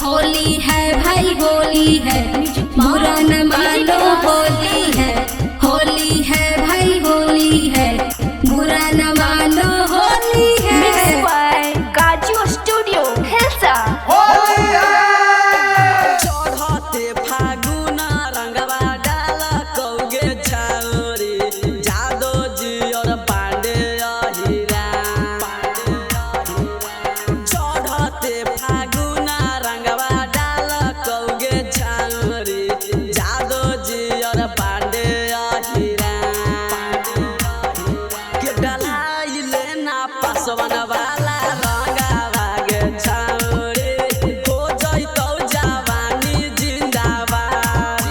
होली है भाई होली है, बुरा न मानो होली है। होली है भाई होली है, बुरा न मानो होली है। Mixed by Kaju Studio, Hilsa. चढ़ते फागुन रंगवा डाल कौगे छाउरी जादो जी और पांडे अहिरा। चढ़ते फागुन रंगवा डाल कौगे छाउरी जादो जी और पांडे अहिरा। के डलाइले ना पासवन वाला रंगवा गे छाउरी हो जइतौ जवानी जिंदाबाद।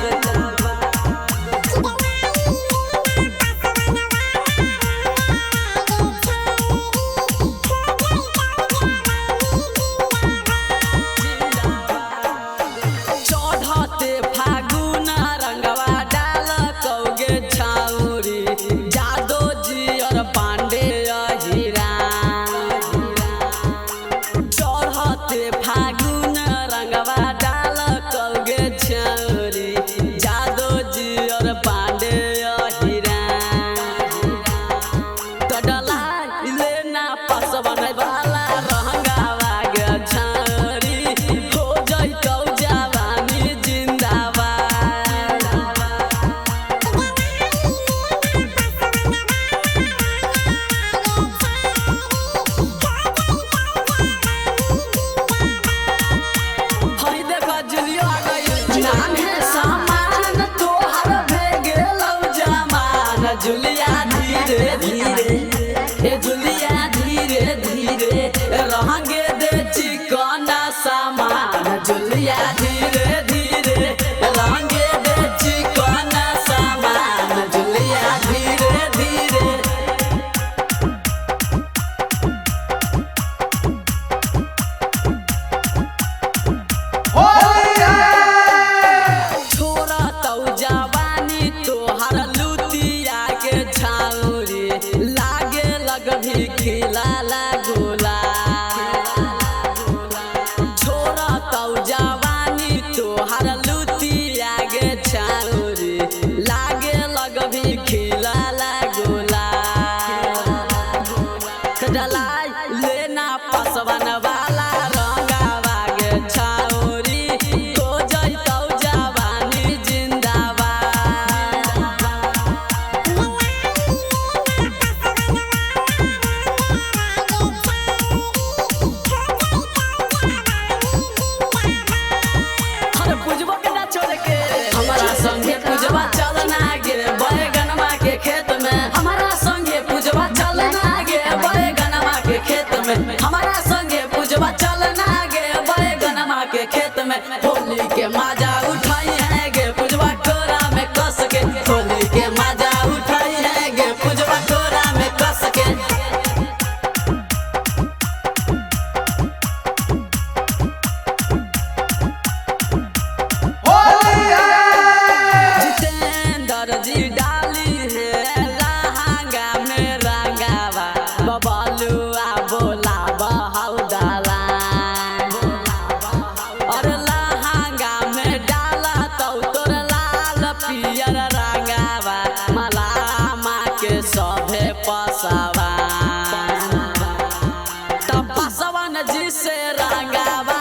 चढ़ते फागुन रंगवा डाल कौगे छाउरी जादो जी और पांडे अहिरा। चढ़ते फागुन रंगवा डाल कौगे छाउरी जादो जी और पांडे अहिरा। तो डलाइले ना पासवन वाला रंगवा गे छाउरी हो जइतौ जवानी जिंदाबाद। हई देखा जुलियो आ गई नाम है सामान तोहर भे गेलौ जमान। जुलिया धीरे धीरे ए जुलिया धीरे धीरे रहंगे दे चिकना सामान। जुलिया धीरे धीरे रहंगे दे चिकना सामान। जुलिया धीरे धीरे छोरा तौ जवानी तोहर लुतिया के छाउरी लागे लगभी खिलाला गोला। छोरा तौ जवानी तोहर लुतिया के छाउरी लागे लगभी खिलाला गोला। डलाई लेना पसवन वाला रंगवा गे छाउरी हो जइतौ जवानी जिंदाबाद। हर पूजवा के ना छोड़ के हमारा संगे पूजवा चलना गे बैगनमा के खेत में। हमारा संगे पूजवा चलना गे बैगनमा के खेत में। हमारा संगे पूजवा चलना गे बैगनमा के खेत में। होली के मजा उठाई है गे पूजवा कोरा में कस के। होली के मजा उठाई है गे पूजवा कोरा में कस के। जितेंद्र जी डाली है लहंगा में रंगावा बबलुआ बोला बहाउ डाला। और लहंगा में डाला तो तोर लाल पियर रंगावा मलामा के सभे पसवा। तब पसवन जी से रंगावा